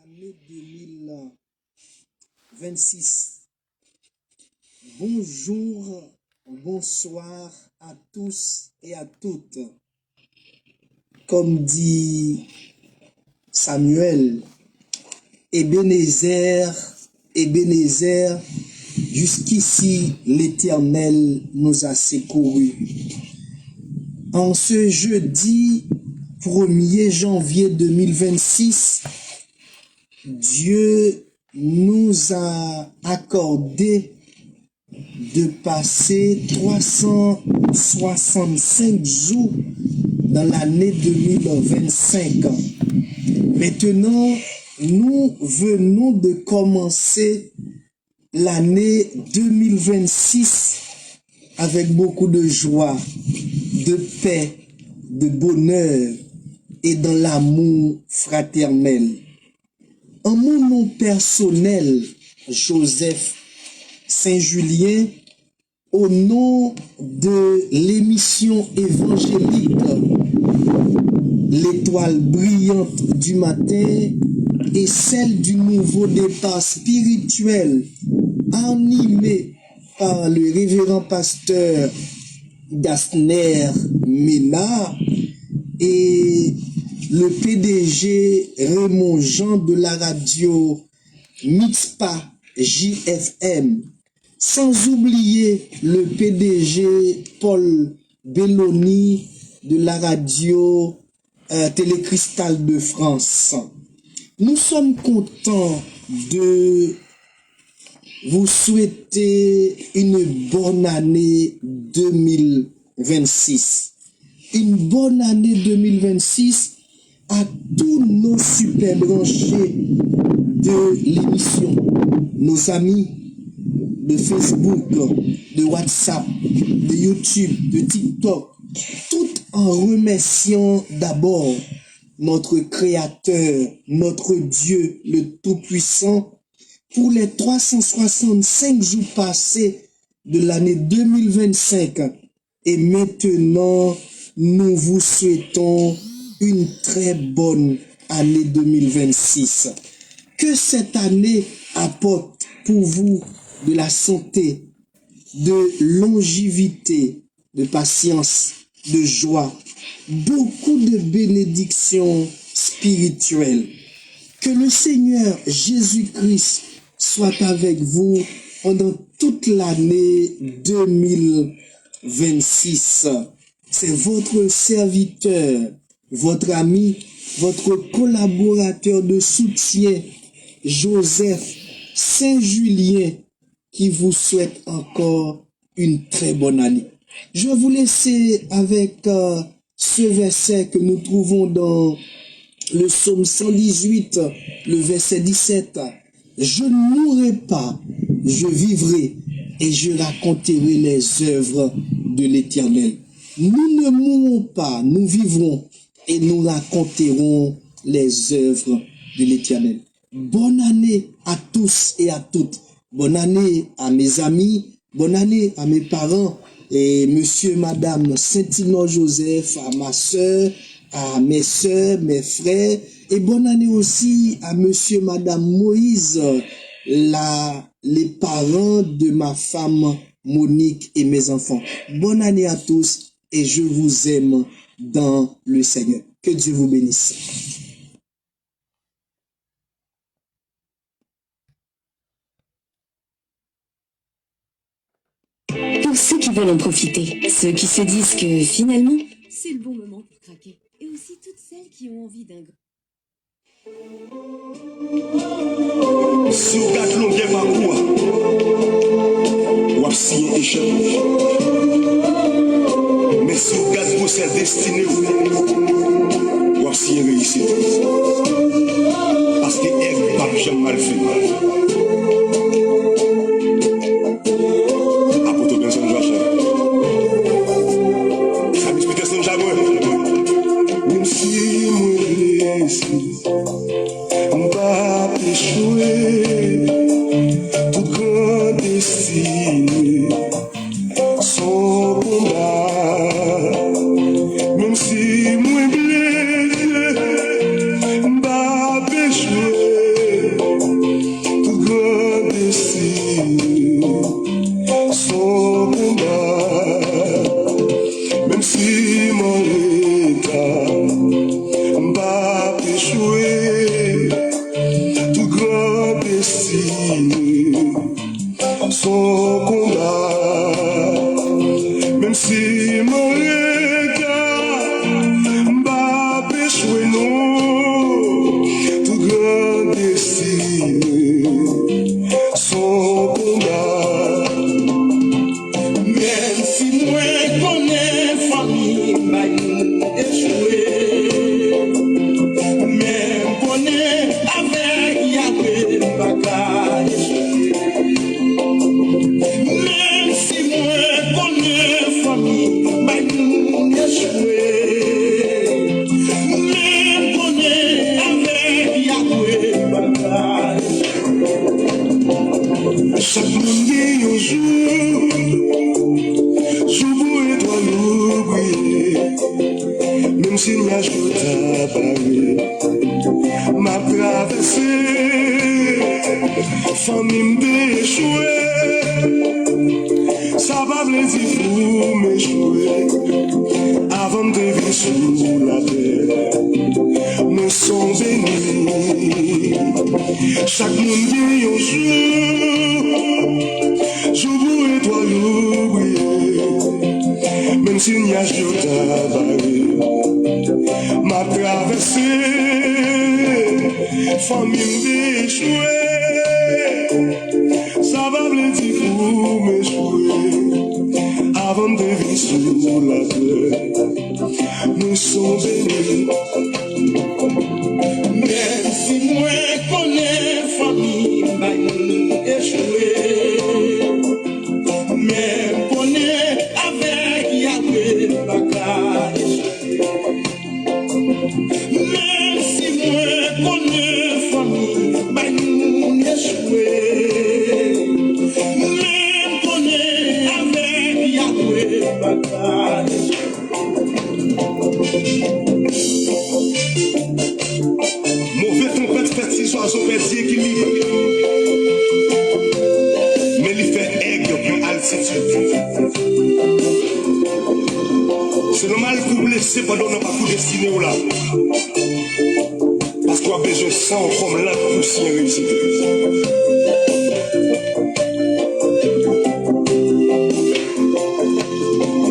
l'année 2026. Bonjour, bonsoir à tous et à toutes. Comme dit Samuel, Ebenezer, Ebenezer, jusqu'ici l'Éternel nous a secourus. En ce jeudi 1er janvier 2026, Dieu nous a accordé de passer 365 jours dans l'année 2025. Maintenant, nous venons de commencer l'année 2026 avec beaucoup de joie, de paix, de bonheur et dans l'amour fraternel. En mon nom personnel, Joseph Saint-Julien, au nom de l'émission évangélique L'étoile brillante du matin et celle du nouveau départ spirituel animé par le révérend pasteur Gastner Ménard et le PDG Raymond Jean de la radio Mixpa JFM, sans oublier le PDG Paul Belloni de la radio Télécristal de France. Nous sommes contents de vous souhaiter une bonne année 2026. Une bonne année 2026 à tous nos super branchés de l'émission, nos amis de Facebook, de WhatsApp, de YouTube, de TikTok, tout en remerciant d'abord notre Créateur, notre Dieu, le Tout-Puissant, pour les 365 jours passés de l'année 2025. Et maintenant, nous vous souhaitons une très bonne année 2026. Que cette année apporte pour vous de la santé, de longévité, de patience, de joie, beaucoup de bénédictions spirituelles. Que le Seigneur Jésus-Christ soit avec vous pendant toute l'année 2026. C'est votre serviteur, votre ami, votre collaborateur de soutien, Joseph Saint-Julien, qui vous souhaite encore une très bonne année. Je vais vous laisser avec ce verset que nous trouvons dans le psaume 118, le verset 17. Je ne mourrai pas, je vivrai et je raconterai les œuvres de l'Éternel. Nous ne mourrons pas, nous vivrons et nous raconterons les œuvres de l'Éternel. Bonne année à tous et à toutes. Bonne année à mes amis, bonne année à mes parents et monsieur, madame Saint-Inor Joseph, à ma soeur, à mes soeurs, mes frères, et bonne année aussi à monsieur, madame Moïse, les parents de ma femme Monique et mes enfants. Bonne année à tous et je vous aime dans le Seigneur. Que Dieu vous bénisse. Pour ceux qui veulent en profiter, ceux qui se disent que finalement, c'est le bon moment pour craquer. Et aussi toutes celles qui ont envie d'un Si vous gâtez l'onguet parcours, vous avez un échec. Mais si vous gâtez pour cette destinée, vous avez une réussite. Parce que elle n'a pas jamais mal fait. Même si moi blessé, on va échouer, toute grande destinée, son combat. Même si moi son combat. Même si mon regard m'a péchoué, non, tout grand destiné, son combat. Même si moi connais famille, m'a échoué, même connais avec Yahweh, m'a échoué. Même si moi connais famille, m'a échoué, même connais avec Yahweh, m'a échoué. Chaque monde est un jour. J'ouvre étoile oubliée, même si ma joue t'a parlé, m'a traversé, famille m'échoué, ça va me dire pour m'échouer, avant de vivre sous la terre, nous sommes bénis, chaque monde est un jour, j'ouvre étoile oubliée, même si n'y a pas barré, m'a traversé, famille m'échoué, ça va me dire pour m'échouer, avant de vivre sous la terre, nous sommes bénis. Même si moi connais famille, m'a échoué, même connais avec Yahweh, m'a échoué. Même si moi connais famille, m'a échoué, même connais avec Yahweh, m'a échoué. Mauvais tempête fait si oiseaux perdent équilibre, mais il fait aigle plus altitude. C'est normal pour blesser pendant nos parcours destinés ou là, parce qu'on a besoin de sang comme la poussière réussite.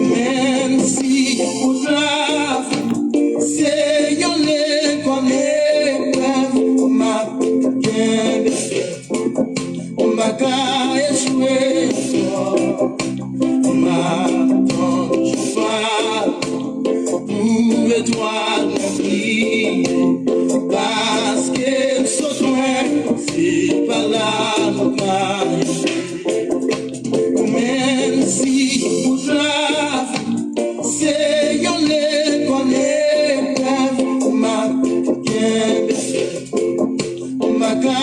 Même si vous l'avez, c'est y'en est comme on m'a bien baissé, on m'a qu'à échouer, on m'a tendu pas, pour étoile briller, parce que ce soir, c'est pas là, on m'a échoué. Même si vous l'avez, c'est y'en est comme on m'a bien baissé, on m'a qu'à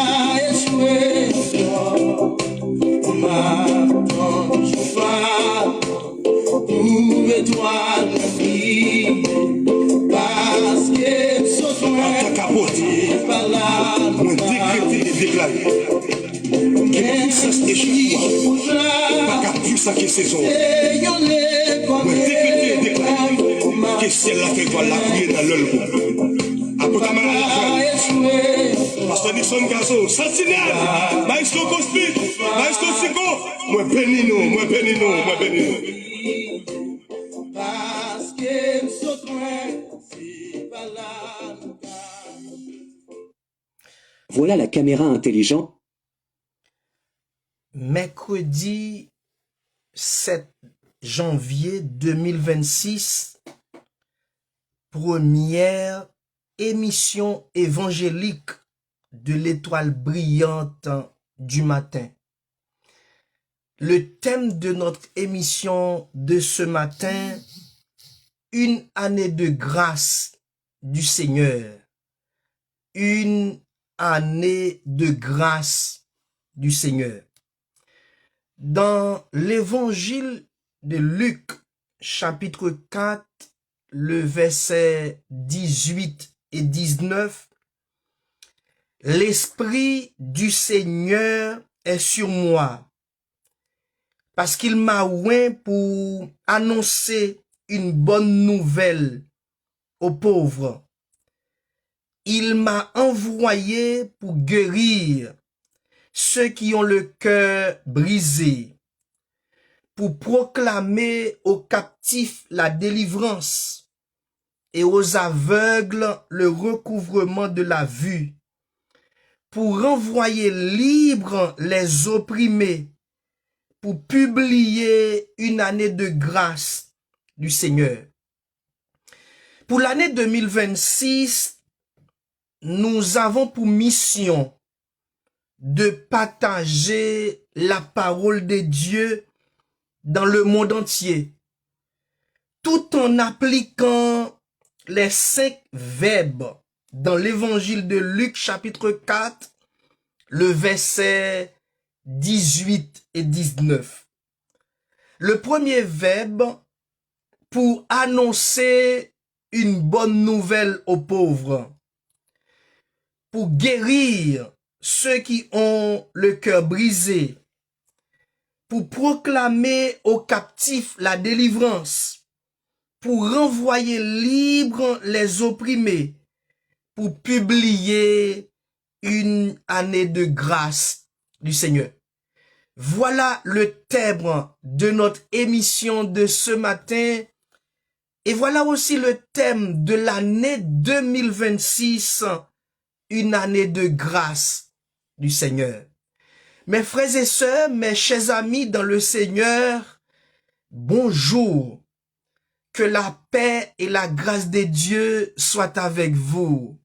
échouer, on m'a tendu pas, pour étoile briller, parce que ce soir, c'est pas là, on m'a déclaré. Quelle puissance échoue, pas qu'à puissance qui est saison. Moi, décréter et déclarer que ciel la fait toi la prier dans l'œil. Après ta malade, Pasteur Nixon Gazo, Sentinelle, Maestro Cosmic, Maestro Sigo, moi bénis nous, moi bénis nous, moi bénis nous. Parce que ce train, c'est pas là. Voilà la caméra intelligente. Mercredi 7 janvier 2026, première émission évangélique de l'étoile brillante du matin. Le thème de notre émission de ce matin, une année de grâce du Seigneur. Une année de grâce du Seigneur. Dans l'évangile de Luc, chapitre 4, le verset 18 et 19, l'Esprit du Seigneur est sur moi, parce qu'il m'a oint pour annoncer une bonne nouvelle aux pauvres. Il m'a envoyé pour guérir ceux qui ont le cœur brisé, pour proclamer aux captifs la délivrance et aux aveugles le recouvrement de la vue, pour renvoyer libres les opprimés, pour publier une année de grâce du Seigneur. Pour l'année 2026, nous avons pour mission de partager la parole de Dieu dans le monde entier, tout en appliquant les 5 verbes dans l'évangile de Luc chapitre 4, le verset 18 et 19. Le premier verbe pour annoncer une bonne nouvelle aux pauvres, pour guérir ceux qui ont le cœur brisé, pour proclamer aux captifs la délivrance, pour renvoyer libres les opprimés, pour publier une année de grâce du Seigneur. Voilà le thème de notre émission de ce matin. Et voilà aussi le thème de l'année 2026, une année de grâce du Seigneur. Mes frères et sœurs, mes chers amis dans le Seigneur, bonjour. Que la paix et la grâce de Dieu soient avec vous.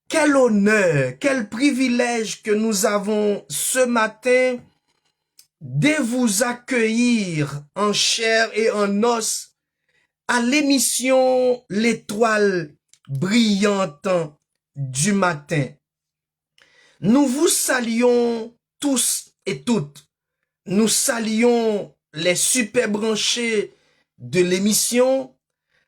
Quel honneur, quel privilège que nous avons ce matin de vous accueillir en chair et en os à l'émission L'étoile brillante du matin. Nous vous saluons tous et toutes. Nous saluons les super branchés de l'émission.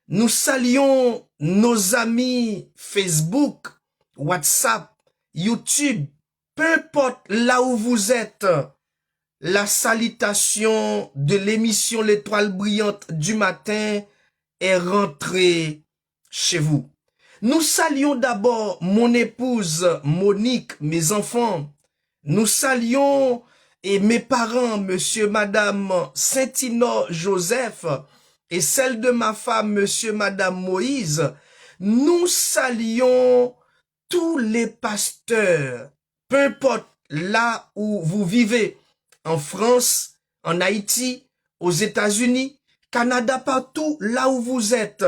Nous saluons nos amis Facebook, WhatsApp, YouTube, peu importe là où vous êtes. La salutation de l'émission L'étoile brillante du matin est rentrée chez vous. Nous saluons d'abord mon épouse Monique, mes enfants. Nous saluons et mes parents, monsieur, madame Saint-Inor Joseph, et celle de ma femme, monsieur, madame Moïse. Nous saluons tous les pasteurs, peu importe là où vous vivez, en France, en Haïti, aux États-Unis, Canada, partout là où vous êtes.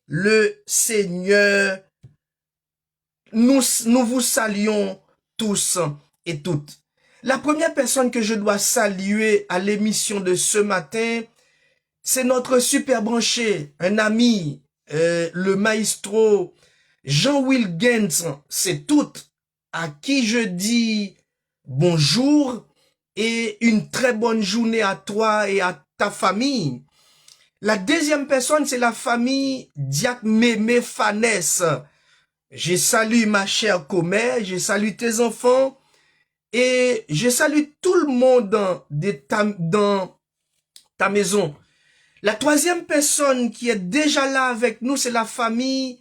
Le Seigneur, nous vous saluons tous et toutes. La première personne que je dois saluer à l'émission de ce matin, c'est notre super branché, un ami, le maestro Jean-Will Gens, c'est tout, à qui je dis bonjour et une très bonne journée à toi et à ta famille. La deuxième personne, c'est la famille Diak Mémé Fanès. Je salue ma chère Comère, je salue tes enfants et je salue tout le monde dans ta maison. La troisième personne qui est déjà là avec nous, c'est la famille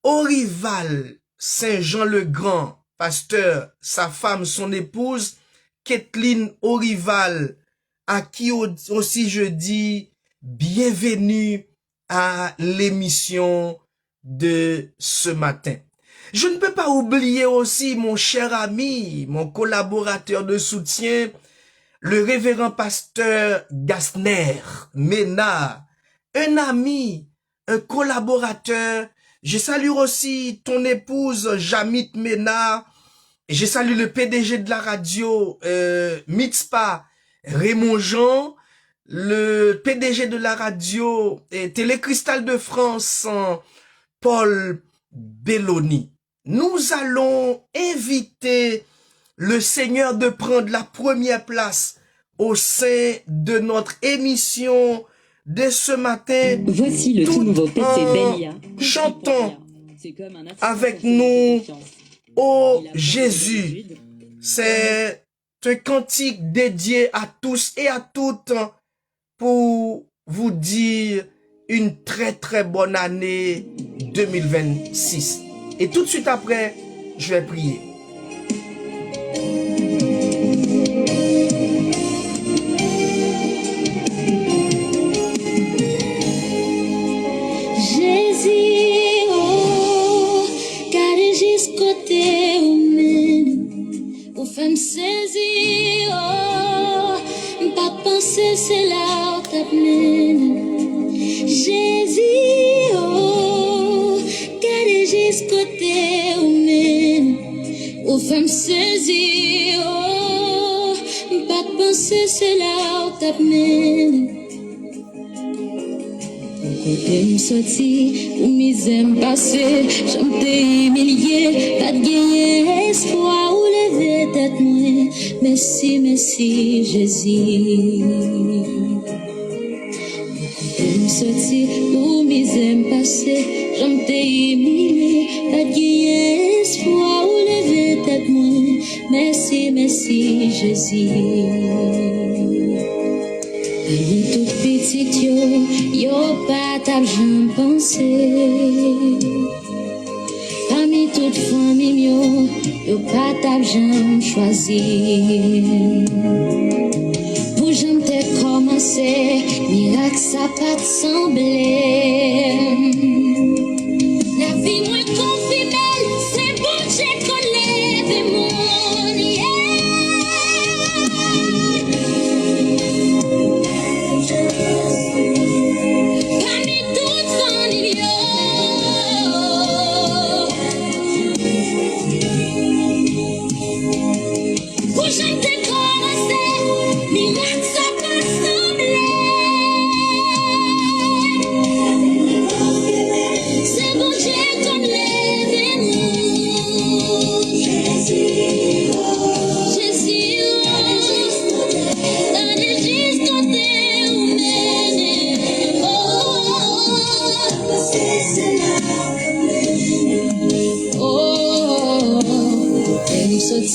Orival Saint-Jean-le-Grand, pasteur, sa femme, son épouse, Kathleen Orival, à qui aussi je dis bienvenue à l'émission de ce matin. Je ne peux pas oublier aussi mon cher ami, mon collaborateur de soutien, le révérend pasteur Gasner Ménard, un ami, un collaborateur. Je salue aussi ton épouse Jamit Ménard. Et je salue le PDG de la radio Mitzpah Raymond Jean, le PDG de la radio Télécristal de France Paul Belloni. Nous allons inviter le Seigneur de prendre la première place au sein de notre émission de ce matin. Voici le tout nouveau PC Belia. Chantons avec nous, ô Jésus. C'est un cantique dédié à tous et à toutes pour vous dire une très très bonne année 2026. Et tout de suite après, je vais prier. pensé, c'est là où t'as mené. Jésus, oh, gardez juste côté où mène. Où femme saisie, oh, pas de pensée, c'est là où t'as mené. Côté me sorti, où mes aime passer, j'aime t'ai humilié, pas de gagner espoir, où lever tête moins. Merci, merci, Jésus. Côté me sorti, où mes aime passer, j'aime t'ai humilié, pas de gagner espoir, où lever tête moins. Merci, merci, Jésus. Parmi tout petit yo pas ta j'en pensé. Parmi toute famille yo pas ta j'en choisi. Pour j'en t'ai commencé, miracle ça pas te semblé. La vie moins confirmée, c'est bon j'ai qu'on lève mon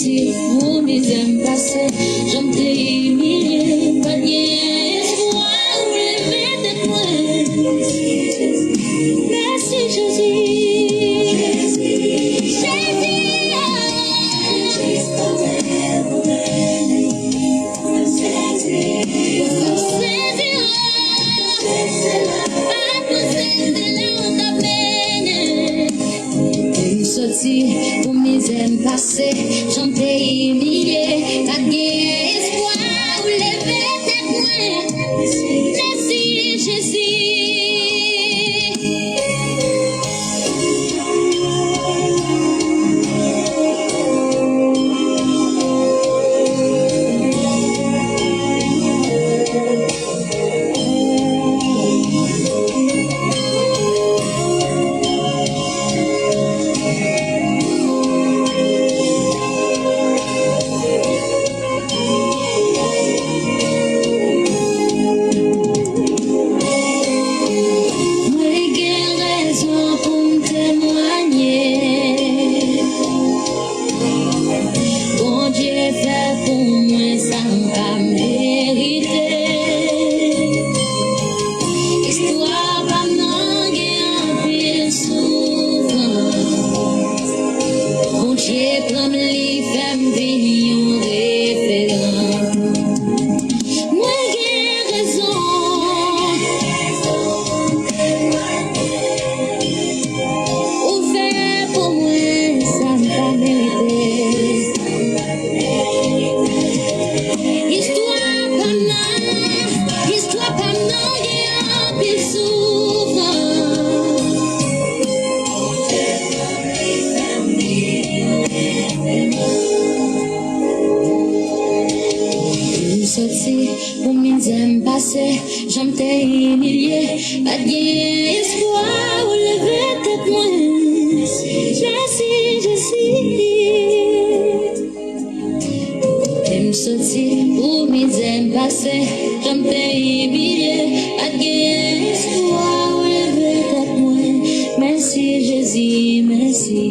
yeah. Pour mes aime passer, j'aime t'ai humilié, pas de espoir, où lever tête moins. Merci Jésus, Jésus, pour mes aime passer, j'en t'ai humilié, pas de espoir, où lever tête moins. Merci Jésus. Pour mes aime passer, j'aime t'ai humilié, pas de espoir, où lever tête moins. Merci Jésus. T'aimes sortir, pour mes aime passer, j'aime t'ai humilié, pas de espoir, où lever tête moins. Merci Jésus, merci.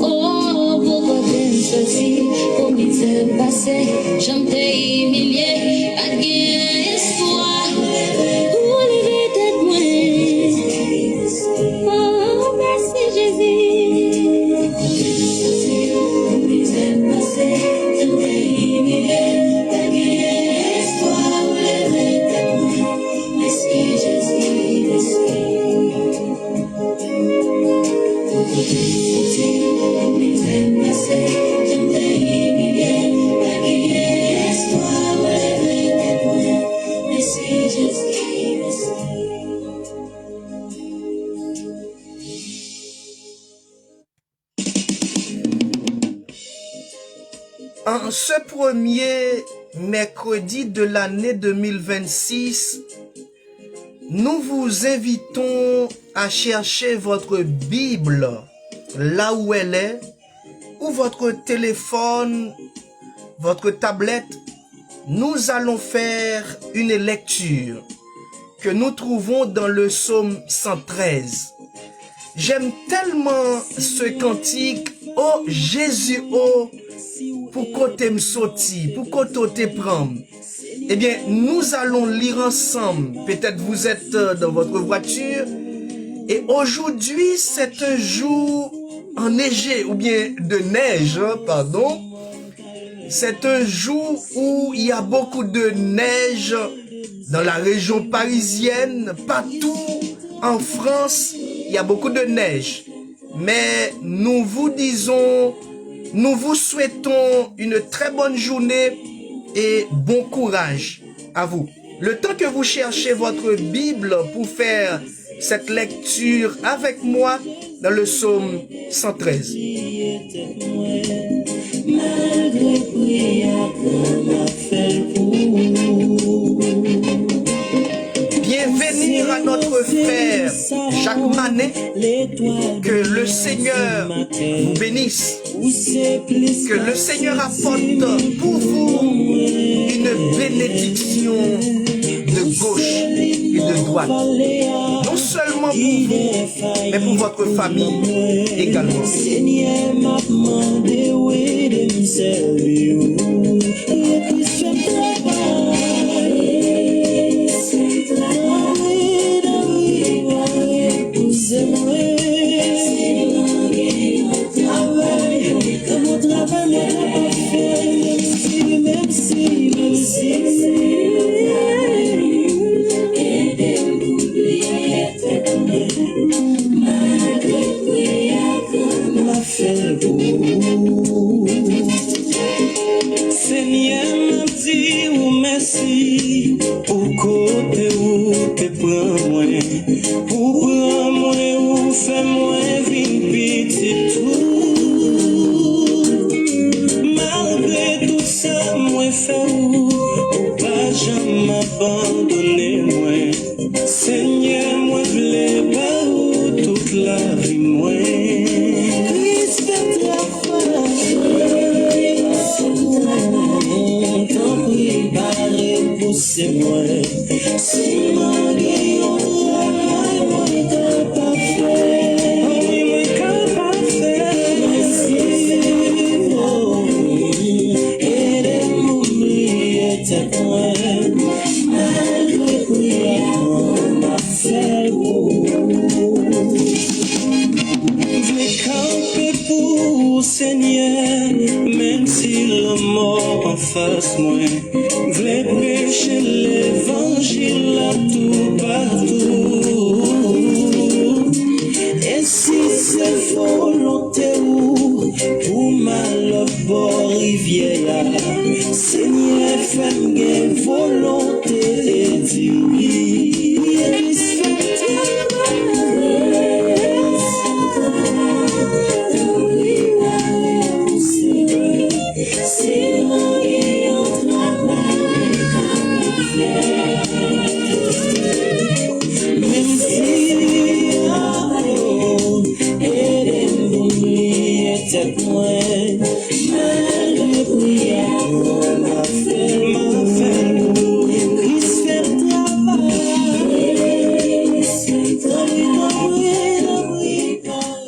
Oh, pourquoi t'aimes sortir, pour mes aime passer, j'aime t'ai humilié, pas de espoir, où lever tête moins. Oh, merci Jésus. Pour mes aime passer, j'aime t'ai humilié, pas d'espoir, où lever tête moins. Merci Jésus, merci. Pour mes aime passer, j'aime t'ai humilié, pas En ce premier mercredi de l'année 2026, nous vous invitons à chercher votre Bible là où elle est, ou votre téléphone, votre tablette. Nous allons faire une lecture que nous trouvons dans le psaume 113. J'aime tellement ce cantique. Oh Jésus, oh, pourquoi t'aimes sorti, pourquoi t'es prendre. Eh bien, nous allons lire ensemble. Peut-être vous êtes dans votre voiture. Et aujourd'hui, c'est un jour enneigé, ou bien de neige, pardon. C'est un jour où il y a beaucoup de neige dans la région parisienne, partout en France, il y a beaucoup de neige. Mais nous vous disons, nous vous souhaitons une très bonne journée et bon courage à vous. Le temps que vous cherchez votre Bible pour faire cette lecture avec moi dans le psaume 113. Bienvenue à notre frère Jacques Manet. Que le Seigneur vous bénisse. Que le Seigneur apporte pour vous une bénédiction de gauche et de droite. Non seulement pour vous, mais pour votre famille également. Seigneur m'a dit ou merci pour côté ou te prends moi pour prendre moi ou faire moi vivre petit tout malgré tout ça moi fait ou pas jamais abandonner moi Seigneur moi voulais pas ou toute la vie moi c'est moi, c'est moi qui on travaille, moi capable faire, oui moi capable faire, merci aidez-moi oublier tête moi, malgré prière m'a fait je camper pour Seigneur, même si le mort en face moi. V'lais prêcher l'évangile à tout partout. Et si c'est volonté ou pour mal bord rivière, Seigneur fais-moi volonté et dis oui.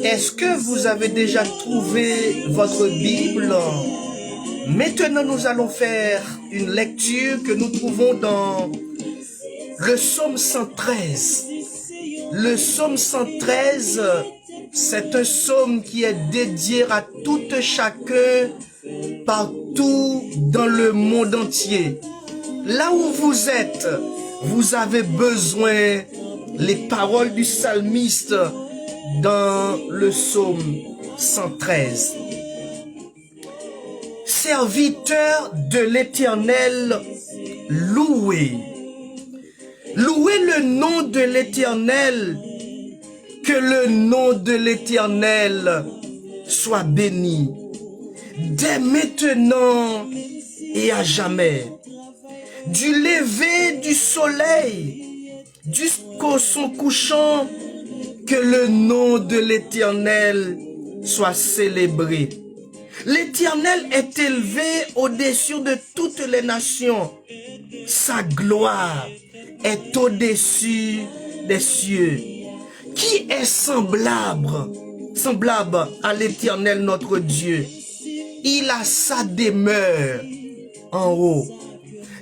Est-ce que vous avez déjà trouvé votre Bible? Maintenant, nous allons faire une lecture que nous trouvons dans le psaume 113. Le psaume 113, c'est un psaume qui est dédié à tout chacun partout dans le monde entier. Là où vous êtes, vous avez besoin les paroles du psalmiste dans le psaume 113. Serviteur de l'Éternel, louez. Louez le nom de l'Éternel. Que le nom de l'Éternel soit béni. dès maintenant et à jamais. Du lever du soleil jusqu'au son couchant, que le nom de l'Éternel soit célébré. L'Éternel est élevé au-dessus de toutes les nations. Sa gloire est au-dessus des cieux. Qui est semblable à l'Éternel notre Dieu? Il a sa demeure en haut.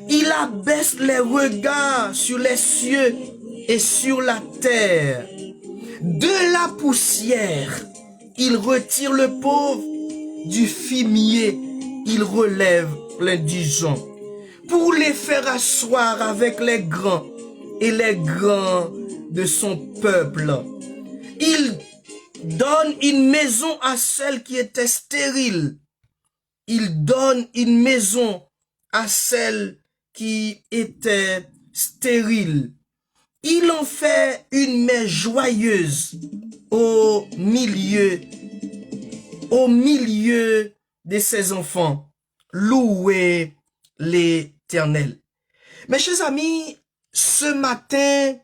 Il abaisse les regards sur les cieux et sur la terre. De la poussière, il retire le pauvre. Du fumier, il relève l'indigent. Pour les faire asseoir avec les grands et les grands de son peuple. Il donne une maison à celle qui était stérile. Il donne une maison à celle qui était stérile. Il en fait une mère joyeuse au milieu de ses enfants. Louez l'Éternel. Mes chers amis, ce matin,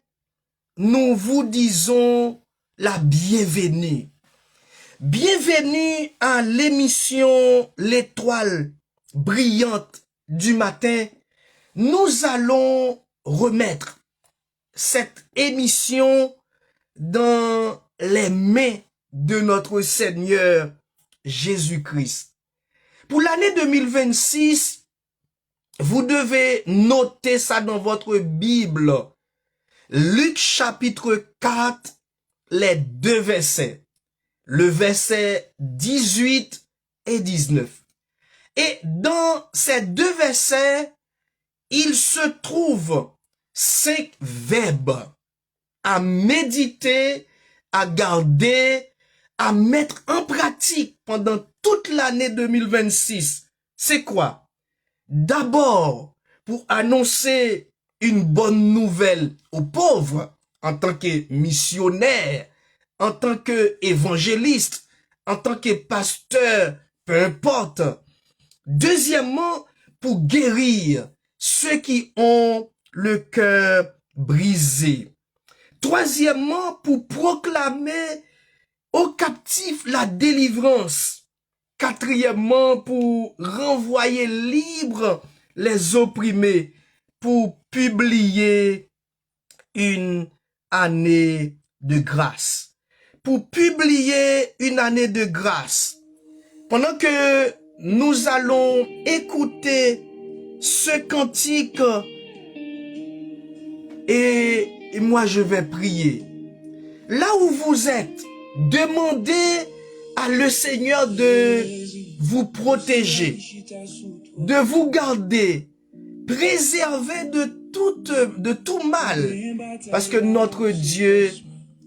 nous vous disons la bienvenue. Bienvenue à l'émission L'étoile brillante du matin. Nous allons remettre cette émission dans les mains de notre Seigneur Jésus-Christ. Pour l'année 2026, vous devez noter ça dans votre Bible. Luc chapitre 4, les 2 versets. Le verset 18 et 19. Et dans ces 2 versets, il se trouve 5 verbes à méditer, à garder, à mettre en pratique pendant toute l'année 2026. C'est quoi? D'abord, pour annoncer une bonne nouvelle aux pauvres, en tant que missionnaire, en tant qu'évangéliste, en tant que pasteur, peu importe. Deuxièmement, pour guérir ceux qui ont le cœur brisé. Troisièmement, pour proclamer aux captifs la délivrance. Quatrièmement, pour renvoyer libres les opprimés. Pour publier une année de grâce. Pour publier une année de grâce. Pendant que nous allons écouter ce cantique et moi je vais prier. Là où vous êtes, demandez à le Seigneur de vous protéger, de vous garder, préserver de tout mal, parce que notre Dieu,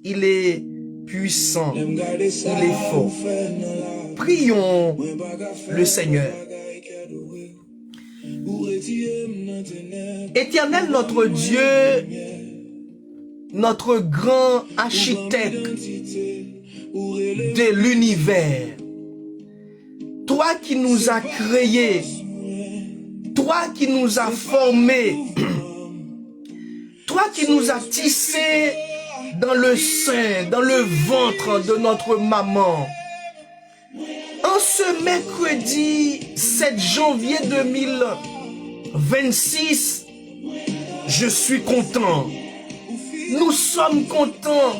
il est puissant, il est fort. Prions le Seigneur. Éternel notre Dieu, notre grand architecte de l'univers, toi qui nous as créés, toi qui nous as formés, toi qui nous as tissés dans le sein, dans le ventre de notre maman. En ce mercredi 7 janvier 2026, je suis content. Nous sommes contents.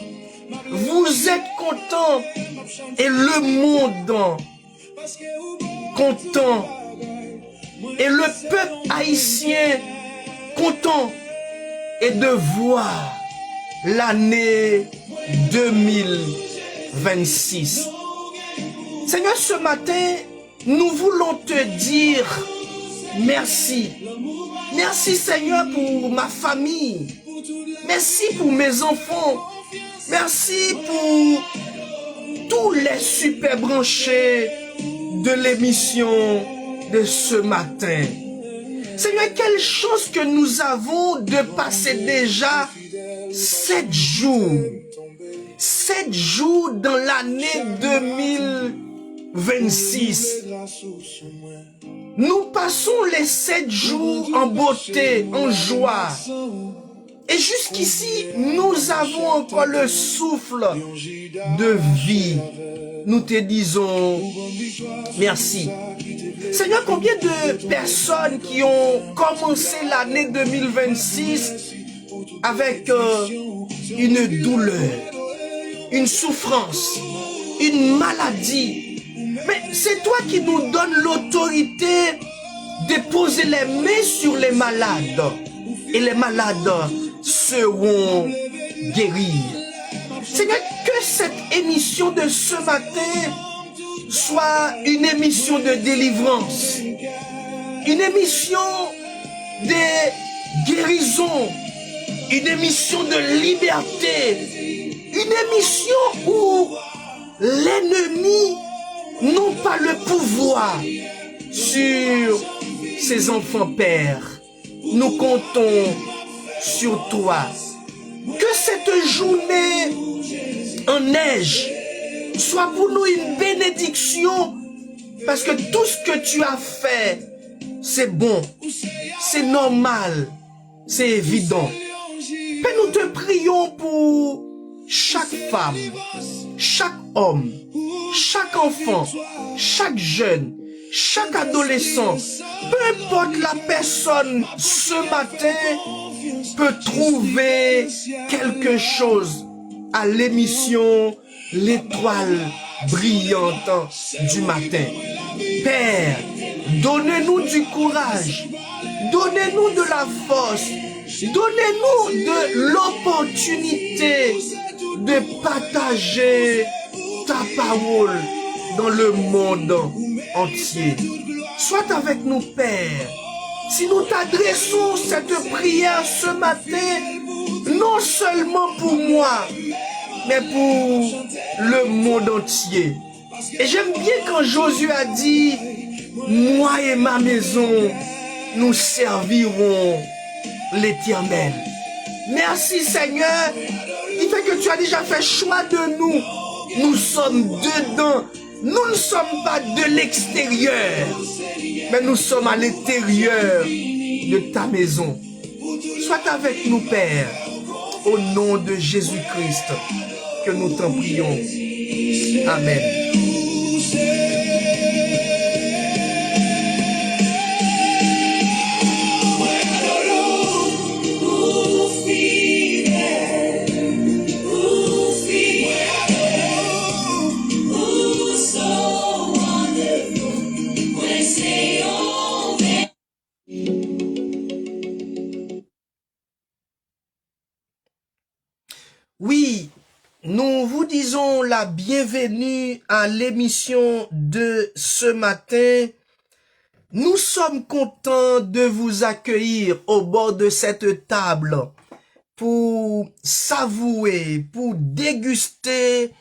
Vous êtes contents. Et le monde content. Et le peuple haïtien content. Et de voir l'année 2026. Seigneur, ce matin, nous voulons te dire merci. Merci Seigneur pour ma famille. Merci pour mes enfants. Merci pour tous les super branchés de l'émission de ce matin. Seigneur, quelle chance que nous avons de passer déjà 7 jours. 7 jours dans l'année 2026. Nous passons les 7 jours en beauté, en joie. Et jusqu'ici, nous avons encore le souffle de vie. Nous te disons merci. Seigneur, combien de personnes qui ont commencé l'année 2026 avec une douleur, une souffrance, une maladie. Mais c'est toi qui nous donnes l'autorité de poser les mains sur les malades. Et les malades seront guéris. Seigneur, que cette émission de ce matin soit une émission de délivrance, une émission de guérison, une émission de liberté, une émission où l'ennemi n'a pas le pouvoir sur ses enfants, Père. Nous comptons sur toi. Que cette journée en neige soit pour nous une bénédiction, parce que tout ce que tu as fait, c'est bon, c'est normal, c'est évident. Père, nous te prions pour chaque femme, chaque homme, chaque enfant, chaque jeune, chaque adolescent, peu importe la personne ce matin peut trouver quelque chose à l'émission L'étoile brillante du matin. Père, donnez-nous du courage, donnez-nous de la force, donnez-nous de l'opportunité de partager ta parole dans le monde entier. Sois avec nous, Père. Si nous t'adressons cette prière ce matin, non seulement pour moi, mais pour le monde entier. Et j'aime bien quand Josué a dit, moi et ma maison, nous servirons l'Éternel. Merci Seigneur, il fait que tu as déjà fait choix de nous. Nous sommes dedans. Nous ne sommes pas de l'extérieur, mais nous sommes à l'intérieur de ta maison. Sois avec nous, Père, au nom de Jésus-Christ, que nous t'en prions. Amen. Oui, nous vous disons la bienvenue à l'émission de ce matin. Nous sommes contents de vous accueillir au bord de cette table pour savourer, pour déguster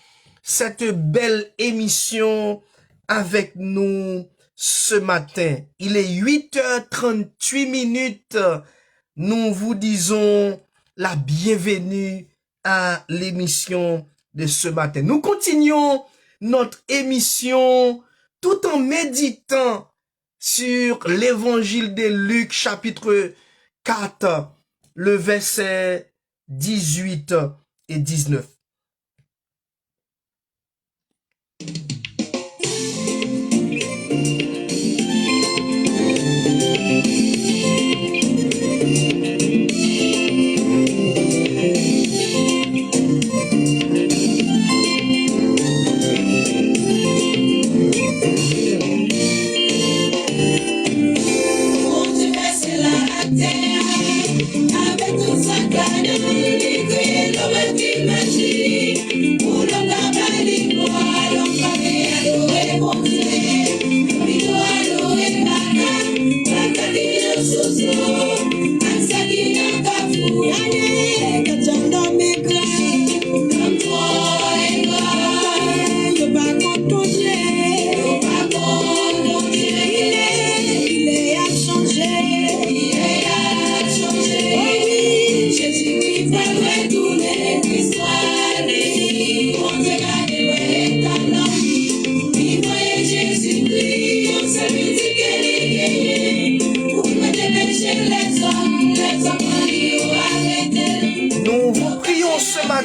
cette belle émission avec nous ce matin. Il est 8h38. Nous vous disons la bienvenue à l'émission de ce matin. Nous continuons notre émission tout en méditant sur l'évangile de Luc chapitre 4, le verset 18 et 19. Avec tout ça,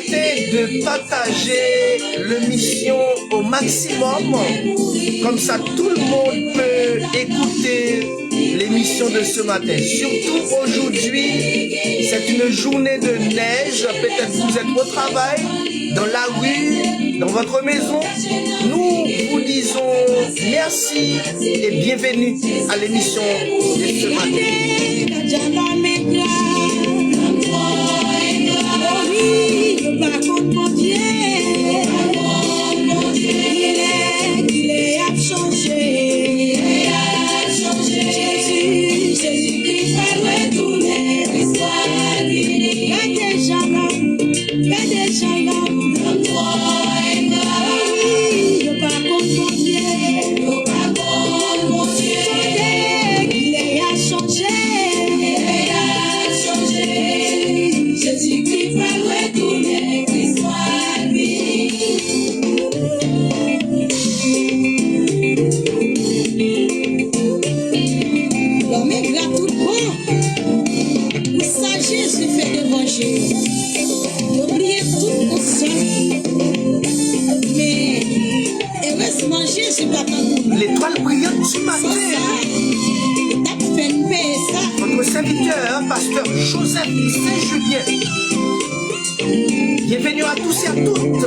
tenter de partager l'émission au maximum. Comme ça, tout le monde peut écouter l'émission de ce matin. Surtout aujourd'hui, c'est une journée de neige. Peut-être vous êtes au travail, dans la rue, dans votre maison. Nous vous disons merci et bienvenue à l'émission de ce matin. L'étoile brillante du matin. Votre serviteur, pasteur Joseph Saint-Julien. Bienvenue à tous et à toutes.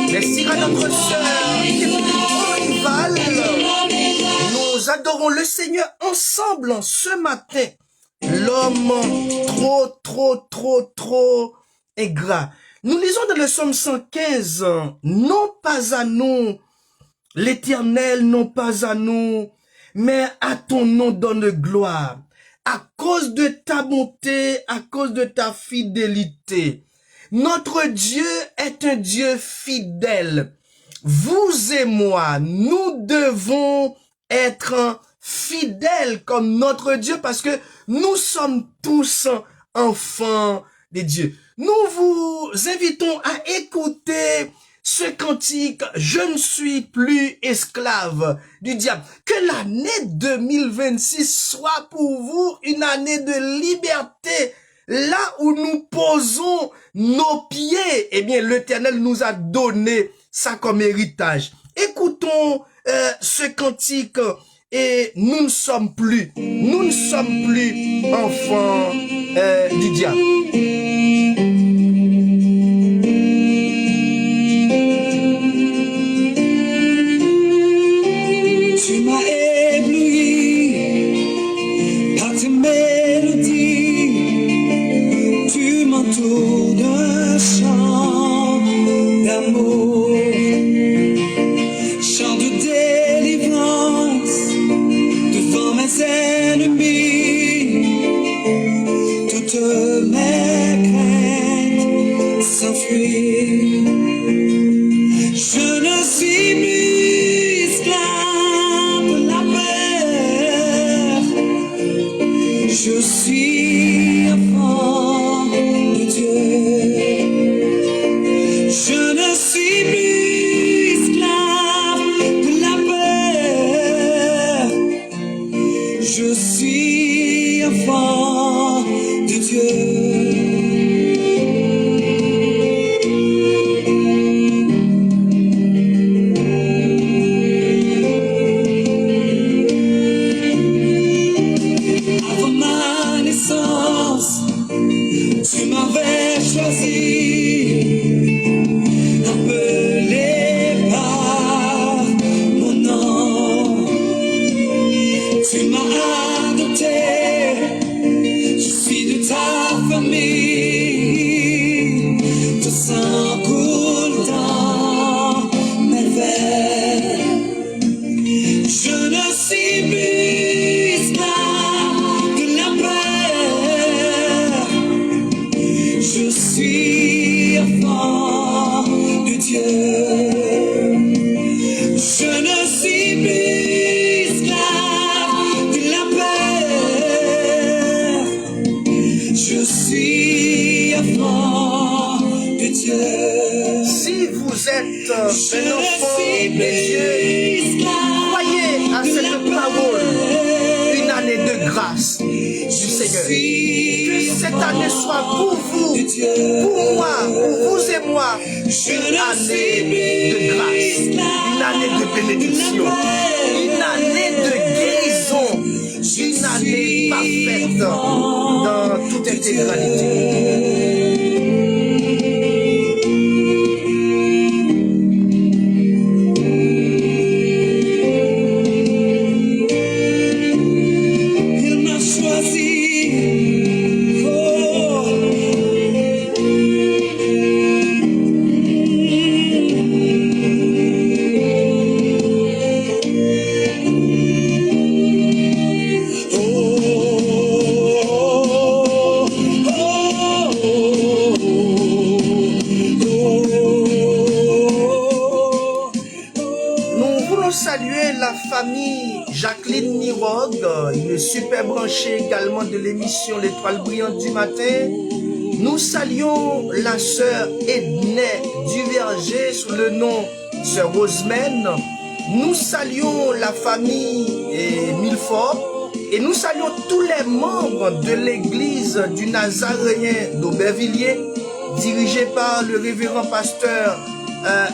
Merci à notre sœur Orival. Nous adorons le Seigneur ensemble ce matin. L'homme trop ingrat. Nous lisons dans le psaume 115, non pas à nous, l'Éternel, non pas à nous, mais à ton nom donne gloire. À cause de ta bonté, à cause de ta fidélité. Notre Dieu est un Dieu fidèle. Vous et moi, nous devons être fidèles comme notre Dieu parce que nous sommes tous enfants de Dieu. Nous vous invitons à écouter ce cantique « Je ne suis plus esclave du diable ». Que l'année 2026 soit pour vous une année de liberté. Là où nous posons nos pieds, eh bien, l'Éternel nous a donné ça comme héritage. Écoutons ce cantique et nous ne sommes plus enfants du diable. Tu m'as ébloui par tes mélodies, tu m'entoures d'un chant d'amour, chant de délivrance devant mes ennemis, toutes mes craintes s'enfuient. Je ne suis plus esclave enfant de Dieu. Je ne suis plus esclave de la peur. Je suis enfant de Dieu. Si vous êtes un enfant de Dieu, croyez à cette parole, une année de grâce du Seigneur. Que cette année soit pour vous, pour moi, pour vous et moi, une année de grâce, une année de bénédiction, une année de guérison, une année parfaite dans toute intégralité. Jacqueline Nirog, il est super branché également de l'émission L'Étoile brillante du matin. Nous saluons la sœur Edney Duverger sous le nom sœur Rosemène. Nous saluons la famille Milford et nous saluons tous les membres de l'église du Nazaréen d'Aubervilliers, dirigée par le révérend pasteur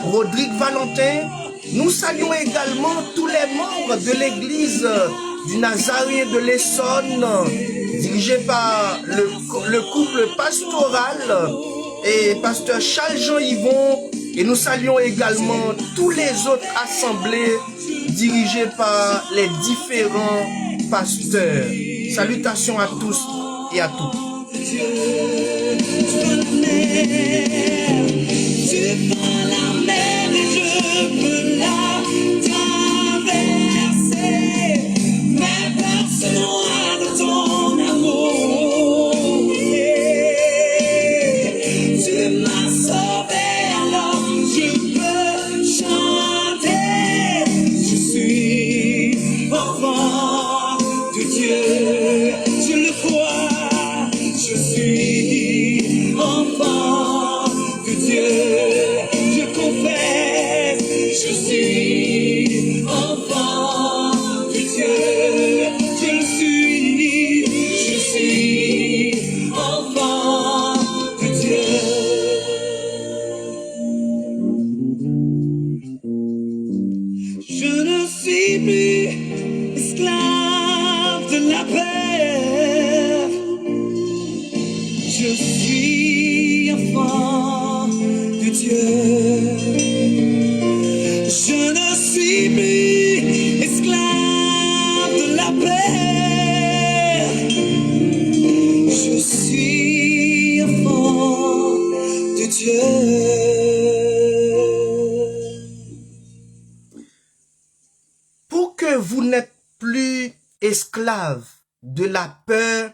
Rodrigue Valentin. Nous saluons également tous les membres de l'église du Nazaréen de l'Essonne, dirigé par le couple pastoral et pasteur Charles-Jean Yvon. Et nous saluons également tous les autres assemblées dirigées par les différents pasteurs. Salutations à tous et à toutes. Pour que vous n'êtes plus esclave de la peur,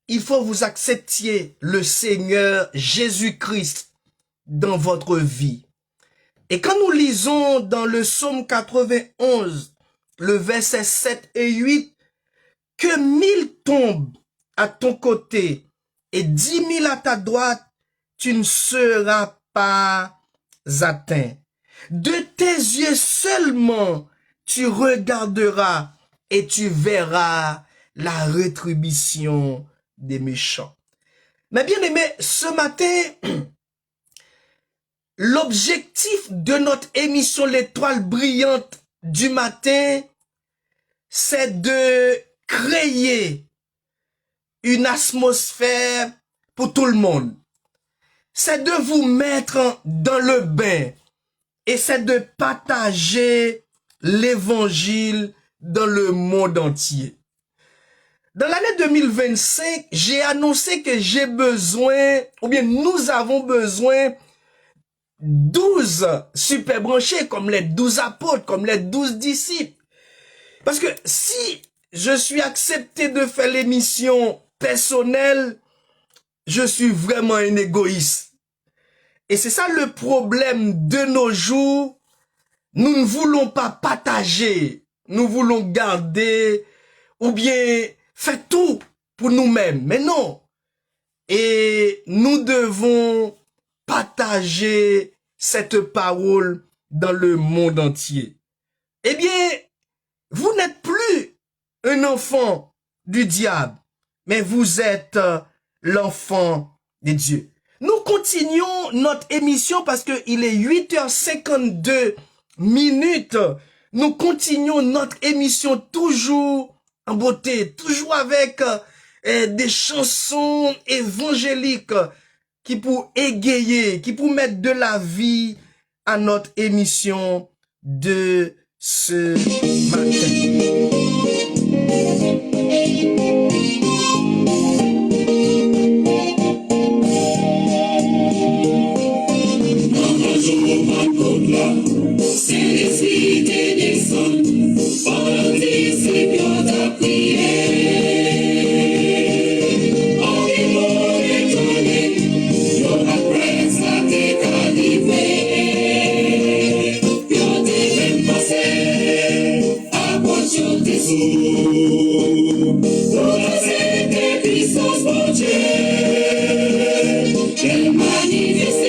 il faut vous acceptiez le Seigneur Jésus-Christ dans votre vie. Et quand nous lisons dans le psaume 91, le verset 7 et 8, que 1000 tombent à ton côté et 10 000 à ta droite, tu ne seras pas atteint. De tes yeux seulement, tu regarderas et tu verras la rétribution des méchants. Mais bien aimé, ce matin, l'objectif de notre émission L'Étoile brillante du matin, c'est de créer une atmosphère pour tout le monde. C'est de vous mettre dans le bain et c'est de partager l'évangile dans le monde entier. Dans l'année 2025, j'ai annoncé que j'ai besoin, ou bien nous avons besoin 12 super branchés, comme les 12 apôtres, comme les 12 disciples. Parce que si je suis accepté de faire l'émission personnelle, je suis vraiment un égoïste. Et c'est ça le problème de nos jours. Nous ne voulons pas partager. Nous voulons garder ou bien faire tout pour nous-mêmes. Mais non. Et nous devons partager cette parole dans le monde entier. Eh bien, vous n'êtes plus un enfant du diable, mais vous êtes l'enfant de Dieu. Nous continuons notre émission parce qu'il est 8h52 minutes. Nous continuons notre émission toujours en beauté, toujours avec des chansons évangéliques qui pour égayer, qui pour mettre de la vie à notre émission de ce matin. Saint-Esprit descend, pendant tes disciples ta prière. En démon étonné, yo après ça t'es calibré. Yo t'es même passé, approche tes sous. Pour tes puissances, mon Dieu, qu'elle manifeste.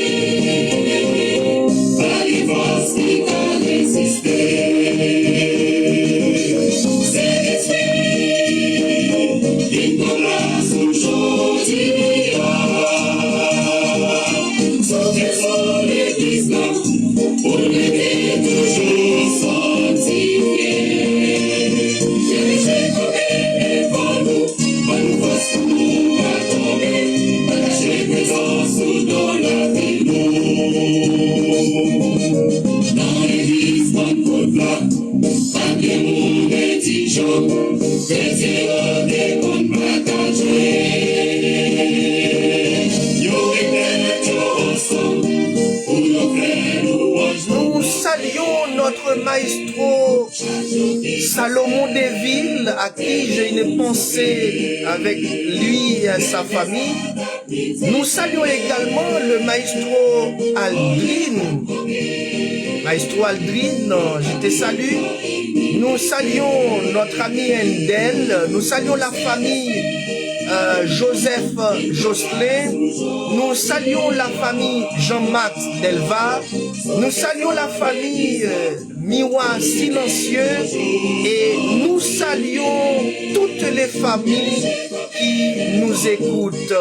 Nous saluons notre maestro Salomon Deville, à qui j'ai une pensée avec lui et sa famille. Nous saluons également le maestro Aldrin. Maestro Aldrin, je te salue. Nous saluons notre ami Endel. Nous saluons la famille Joseph Jocelyn. Nous saluons la famille Jean-Max Delva. Nous saluons la famille Miwa Silencieux. Et nous saluons toutes les familles qui nous écoutent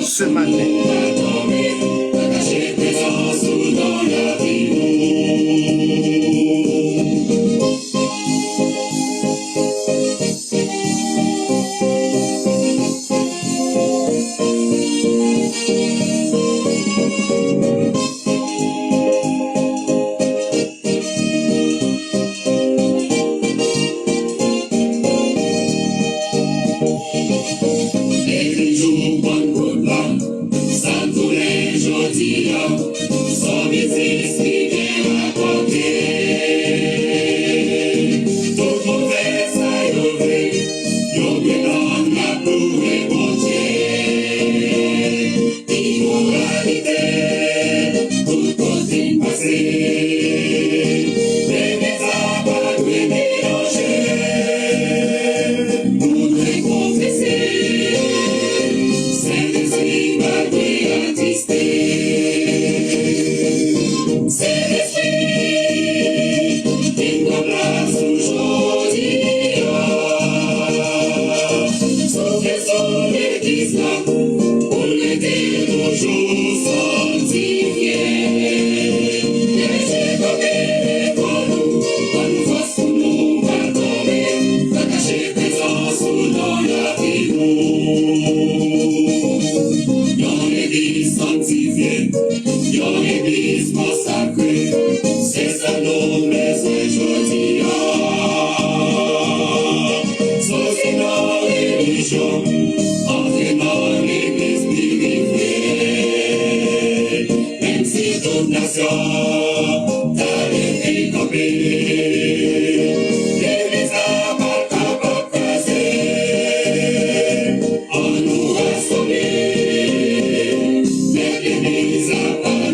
ce matin.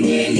Let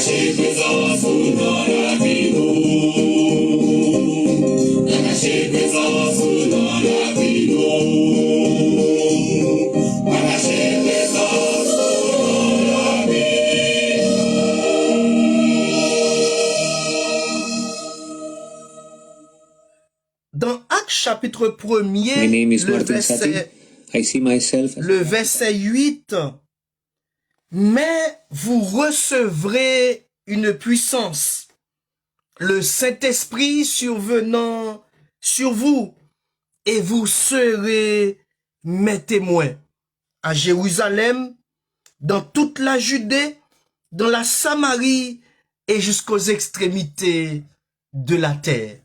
Dans Actes chapitre My 1er, name is le Martin Sati. verset, I see myself as le verset 8, mais vous recevrez une puissance, le Saint-Esprit survenant sur vous, et vous serez mes témoins à Jérusalem, dans toute la Judée, dans la Samarie et jusqu'aux extrémités de la terre.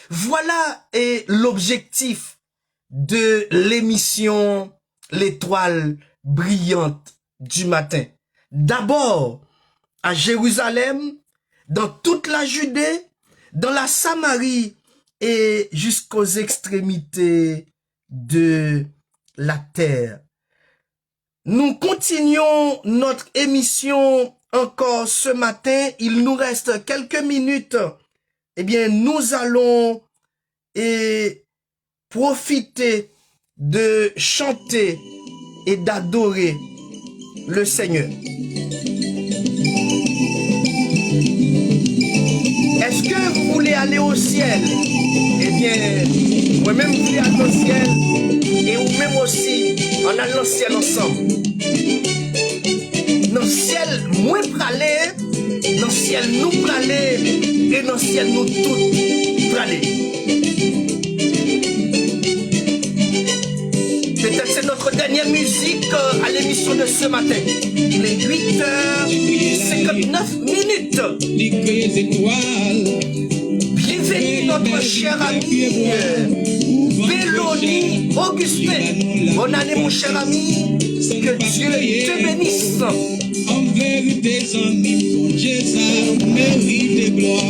Voilà est l'objectif de l'émission L'étoile brillante du matin. D'abord, à Jérusalem, dans toute la Judée, dans la Samarie et jusqu'aux extrémités de la terre. Nous continuons notre émission encore ce matin. Il nous reste quelques minutes. Eh bien, nous allons profiter de chanter et d'adorer le Seigneur. Est-ce que vous voulez aller au ciel? Eh bien, moi-même, vous voulez aller au ciel et vous-même aussi, on a le ciel ensemble. Dans le ciel, moi praler, dans le ciel, nous praler, et dans le ciel, nous tous praler. Peut-être c'est notre dernière musique à l'émission de ce matin. Il est 8h59 minutes. Bienvenue notre cher ami Belloni Augustin. Bonne année mon cher ami. Que Dieu te bénisse. En vérité, amis, mon Dieu, ça mérite gloire.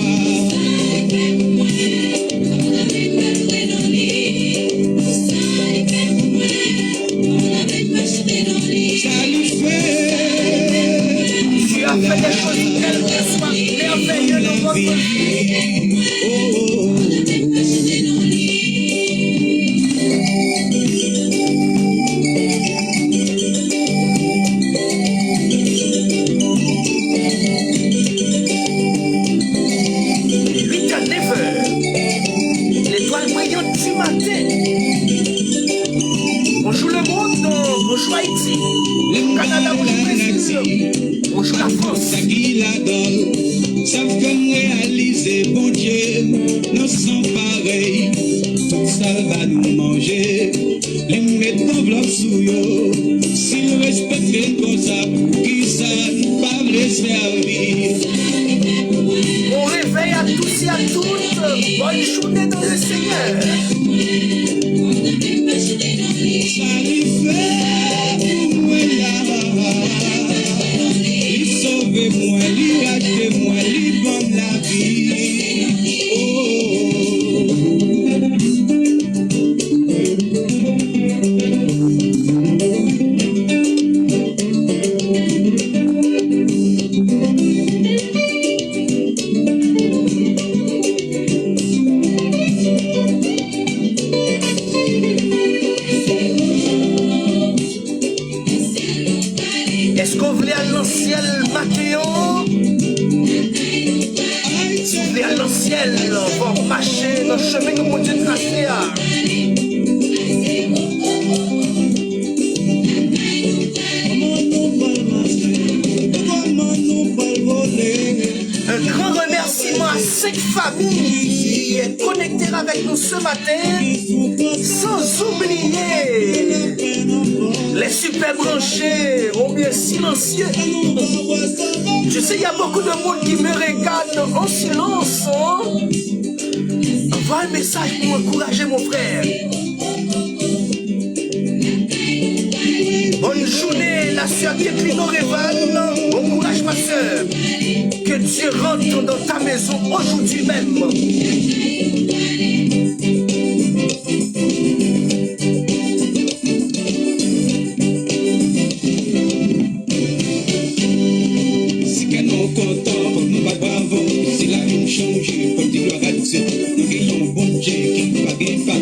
Tu as fait des choses tellement merveilleuses dans votre vie. L'étoile brillante du matin. Bonjour le monde, bonjour Haïti, Canada, bonjour Brésil, bonjour la France. Savent comme réaliser, bon Dieu, nous sommes pareils. Tout ça va nous manger. Les mettre en bloc sous yo. S'ils respectent comme ça, qui ça pas les servir. Bon réveil à tous et à toutes, bonne journée dans le Seigneur. Ça lui fait pour moi là. Il sauve moi, il rachète moi, il donne la vie. Est-ce qu'on voulait aller dans le ciel matin? Si vous voulez aller dans le ciel, on va marcher dans le chemin que mon Dieu tracé. Un grand remerciement à 5 familles qui est connectée avec nous ce matin, sans oublier les super branchés, ou bien silencieux. Je sais, il y a beaucoup de monde qui me regarde en silence. Envoie un message pour encourager mon frère. Bonne journée, la soeur Kathleen Oreval. Bon courage, ma soeur. Que Dieu rentre dans ta maison aujourd'hui même. 50 ans, faut nous pas bravo. C'est la vie changée, comme dit gloire à Dieu. Nous ayons bon Dieu qui nous pague pas.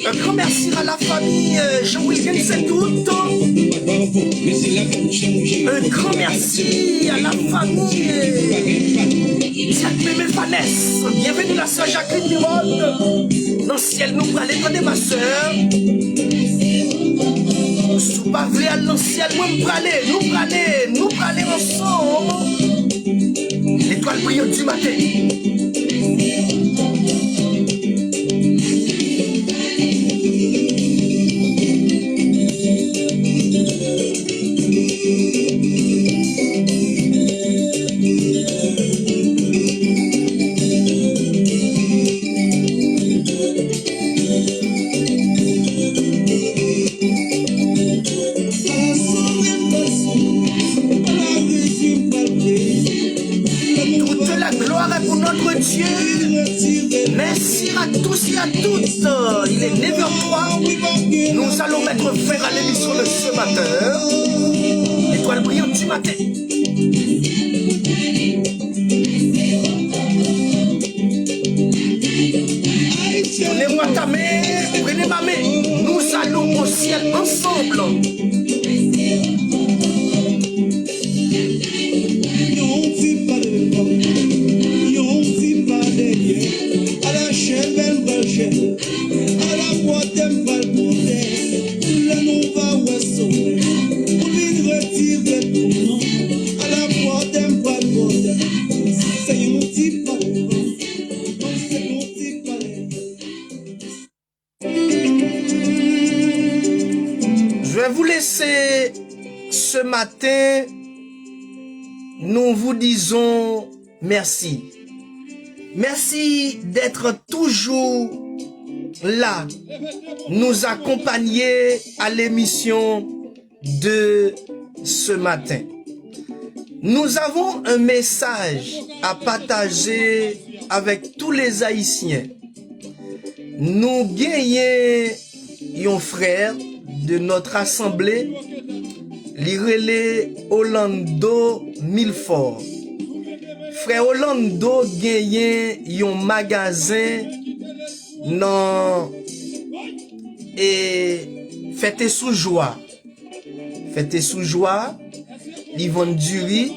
Un grand merci à la famille Jean-Wilken Setout. Nous pas bravo, mais c'est la vie changée. Un grand merci à la famille Jacqueline Vanessa. Bienvenue la sœur Jacqueline Mirode. Dans le ciel, nous allons aller ma sœur. Sous pas vrai à l'ancien, moi nous aller ensemble. L'étoile brillante du matin. Dieu, merci à tous et à toutes. Il est 9h03. Nous allons mettre fin à l'émission de ce matin. L'étoile brillante du matin. Prenez-moi ta main, prenez ma main. Nous allons au ciel ensemble. Je vais vous laisser ce matin. Nous vous disons merci. Merci d'être toujours là, nous accompagner à l'émission de ce matin. Nous avons un message à partager avec tous les Haïtiens. Nous gagnons un frère de notre assemblée, l'Irélé Orlando Milford. Frère Orlando gagne un magasin non et fête sous joie. Fête sous joie, ils vendent du riz,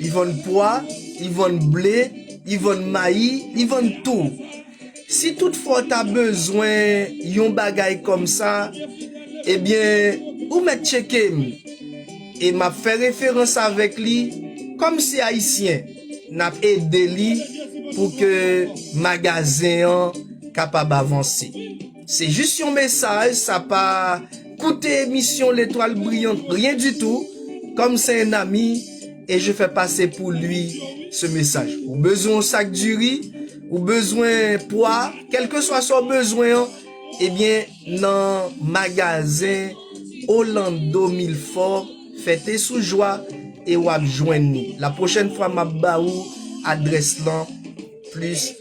ils vendent pois, ils vendent blé, ils vendent maïs, ils vendent tout. Si toutefois tu as besoin d'un bagay comme ça, eh bien, ou met checker et m'a fait référence avec lui comme si haïtien n'a aidé lui pour que magasin capable d'avancer. C'est juste un message, ça pas coûté émission l'étoile brillante, rien du tout. Comme c'est un ami et je fais passer pour lui ce message. Ou besoin sac du riz, ou besoin poids, quel que soit son besoin, eh bien dans magasin Orlando Milford, fêtez sous joie et ou joindre. La prochaine fois m'a baou adresse là plus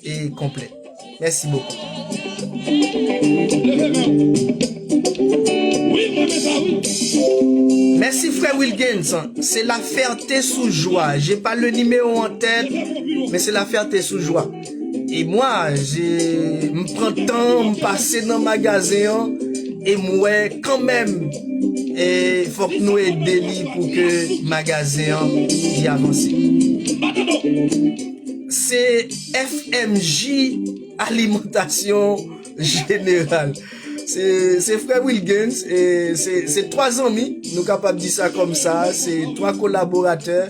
et complète. Merci beaucoup. Merci frère Wilkins. C'est la Ferté sous joie. J'ai pas le numéro en tête, mais c'est la Ferté sous joie. Et moi, je prends le temps de passer dans le magasin et moi, quand même, il faut que nous aidions pour que le magasin y avance. C'est FMJ Alimentation Générale. C'est frère Wilkins et c'est 3 amis, nous capables de dire ça comme ça, c'est 3 collaborateurs.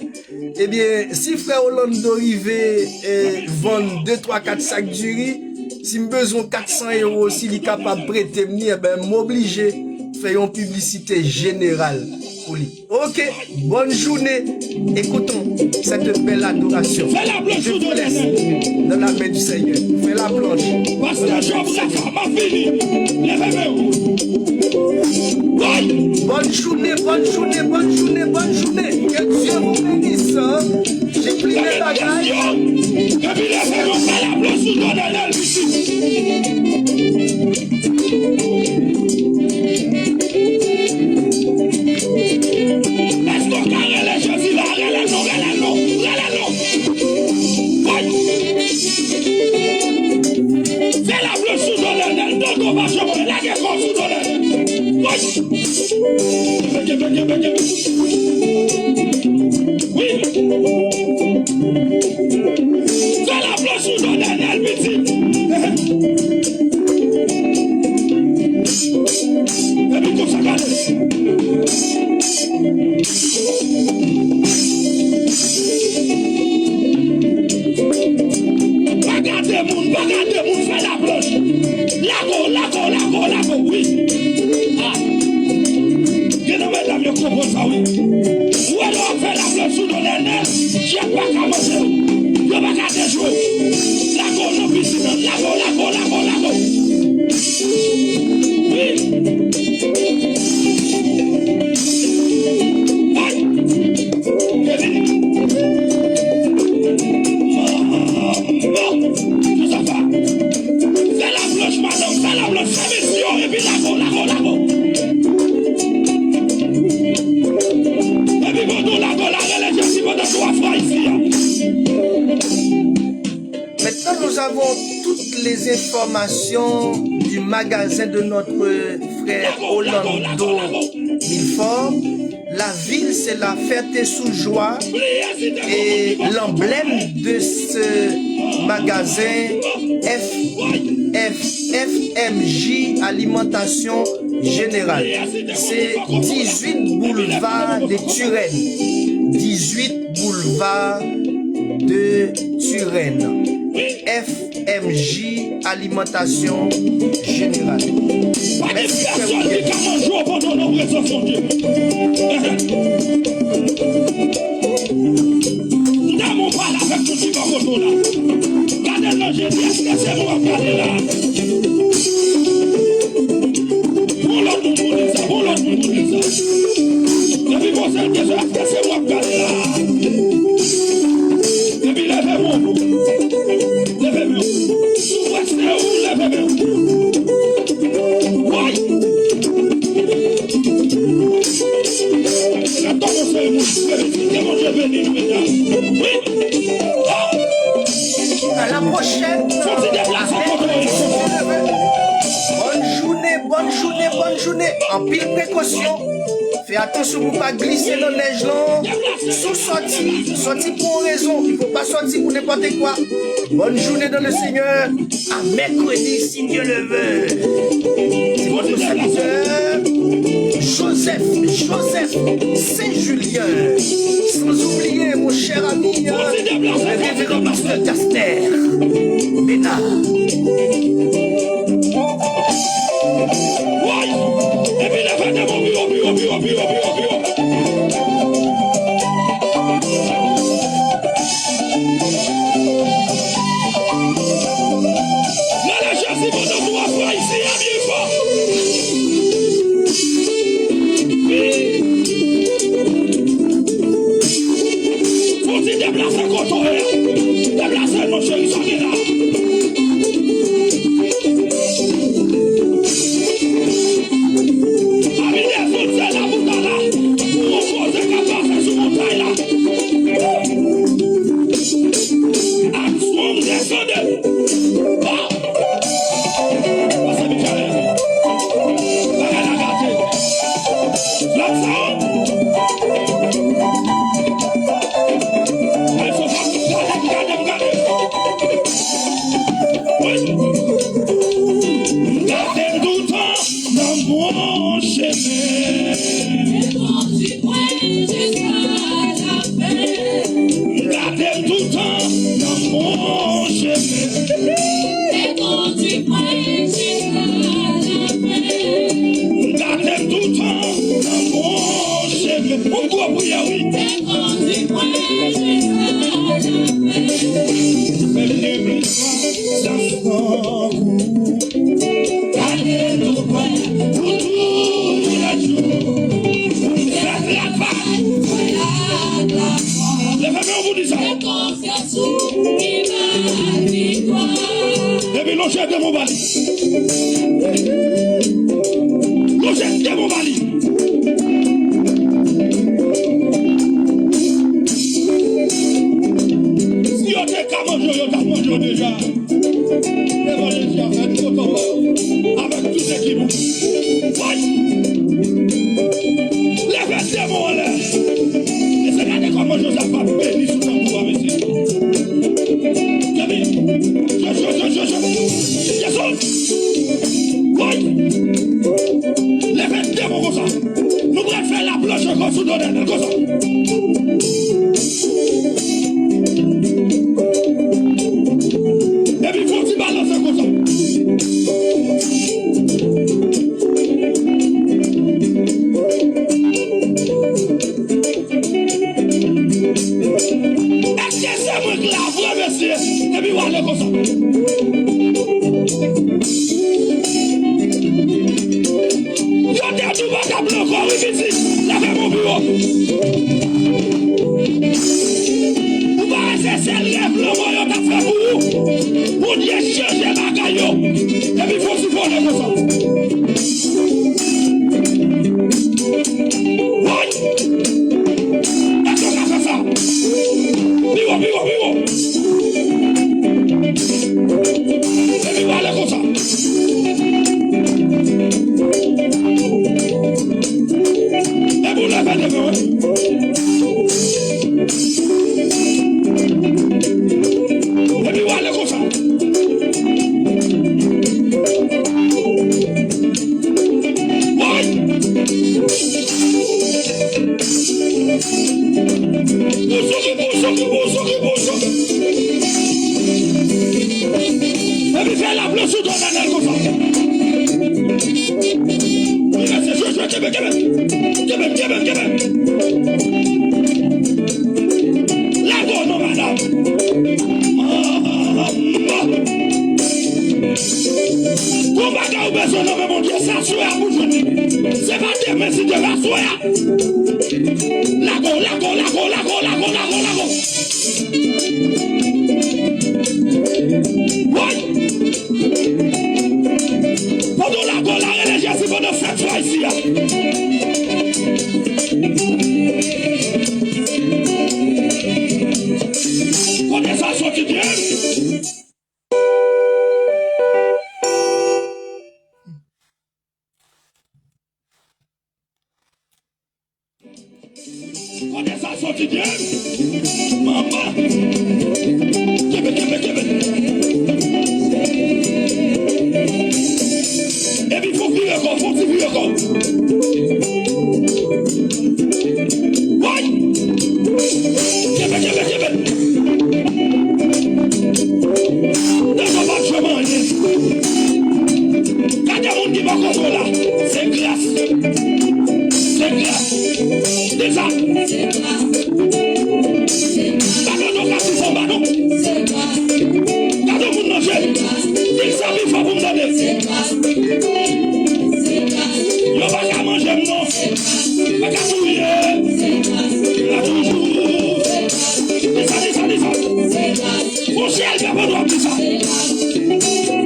Eh bien, si frère Orlando arrive et vend 2, 3, 4 sacs du riz, si me besoin 400 €, s'il est capable de prêter, eh ben, m'obliger faire une publicité générale pour lui. Ok, bonne journée. Écoutons cette belle adoration. Je vous laisse dans la main du Seigneur. Fais la planche. Bonne journée, bonne journée, bonne journée, bonne journée. Que Dieu vous bénisse. J'ai pris mes bagages. Est-ce qu'on a la Jésus là, Oui. Fais la planche sous le dernier petit. Et puis comme ça, regardez. Regardez, moun, fais la planche. Lago, oui. Ah. Que non, mesdames, je comprends ça, oui. Ou alors, fait la planche sous le dernier. J'ai pas qu'à manger. Je vais pas déjouer. Lago, non, piscine. Lago. Oui. Maintenant, nous avons toutes les informations du magasin de notre frère Orlando Milford. La ville, c'est la Ferté-sous-Joie et l'emblème de ce magasin FMJ Alimentation Générale. C'est 18 boulevard de Turenne. 18 boulevard de Turenne. FMJ Alimentation Générale. Merci, à la prochaine. Bonne journée. En pile précaution. Fais attention pour ne pas glisser dans la neige là. Sous sorti pour une raison. Il ne faut pas sortir pour n'importe quoi. Bonne journée dans le Seigneur. À mercredi, si Dieu le veut. C'est votre serviteur, Joseph Saint-Julien. Sans oublier mon cher ami, le révérend pasteur Caster Bénard. Et puis la fin de mon bureau. Levez tes mots en l'air. Et c'est regardez comment Joseph a béni sous ton pouvoir, monsieur. Levez tes mots comme ça. Nous devons faire la planche encore sous nos dents comme ça. Et puis il faut aussi balancer comme ça. Est-ce que c'est moi qui la vraie, monsieur? Et puis voilà comme ça. Yo t'ai tout va câble encore, oui, ici. Levez mon bureau. Vous paraissez celle rêve le moyen qu'a fait pour vous. Pour dire changer bagaille. Et puis il faut supporter comme ça. Oui. Est-ce qu'on a fait ça? Vivo, vivo, vivo. Et puis voilà comme ça. Et vous l'avez développé. Et puis voilà comme ça. Oui. Bonjour. Et puis fais la place sous ton anel comme ça. Québec. La go, non, madame. Combat ou besoin de mon Dieu, ça soit pour jouer. C'est pas demain, c'est de la soya. La go. Oui. Pendant la go, la religion, c'est bon de faire toi ici. Prenez ça, sorti bien. Prenez ça, sorti bien. Maman. Québec. Et puis il faut vivre encore, Oui. Québec. D'accord, pas de chemin, quand il y a un monde qui va contre là, c'est grâce. Déjà. Quand on a fait son banon, quand on a mangé, il savait pas pour me donner. Il n'y a pas qu'à manger, non. Pas qu'à souiller. Il a toujours. Descends. Faut chier, il va pas ça.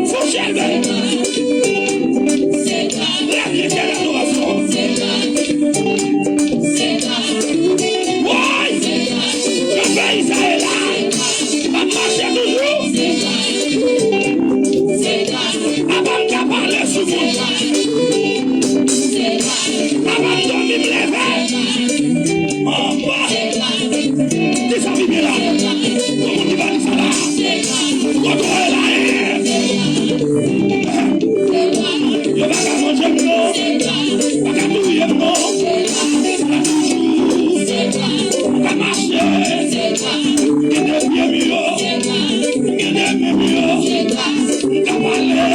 Faut chier, la vie est l'adoration. Ouais. Le pays, ça est là. Va marcher toujours. Avant qu'à parler sous vous. Avant de dormir, me lever. En bas. Des amis bien là. Comment tu vas dire ça là? Quand on est là, il va pas manger, non. Pas qu'à touiller, non. Pas marcher. Il y a des pieds mieux. Il y a des mains mieux. Pas parler.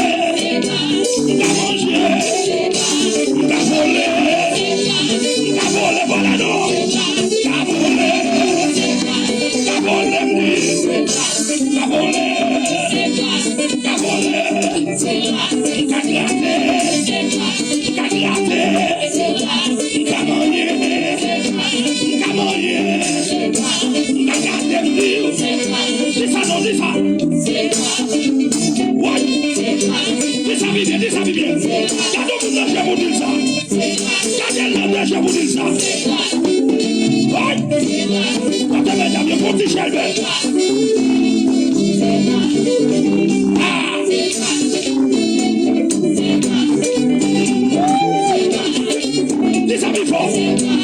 Pas manger. Pas voler, voilà non. Pas Des amis forts.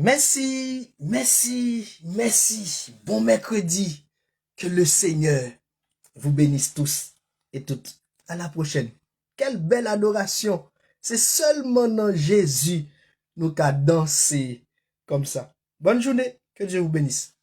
Merci, merci, merci. Bon mercredi. Que le Seigneur vous bénisse tous et toutes. À la prochaine. Quelle belle adoration. C'est seulement dans Jésus nous qu'à danser comme ça. Bonne journée. Que Dieu vous bénisse.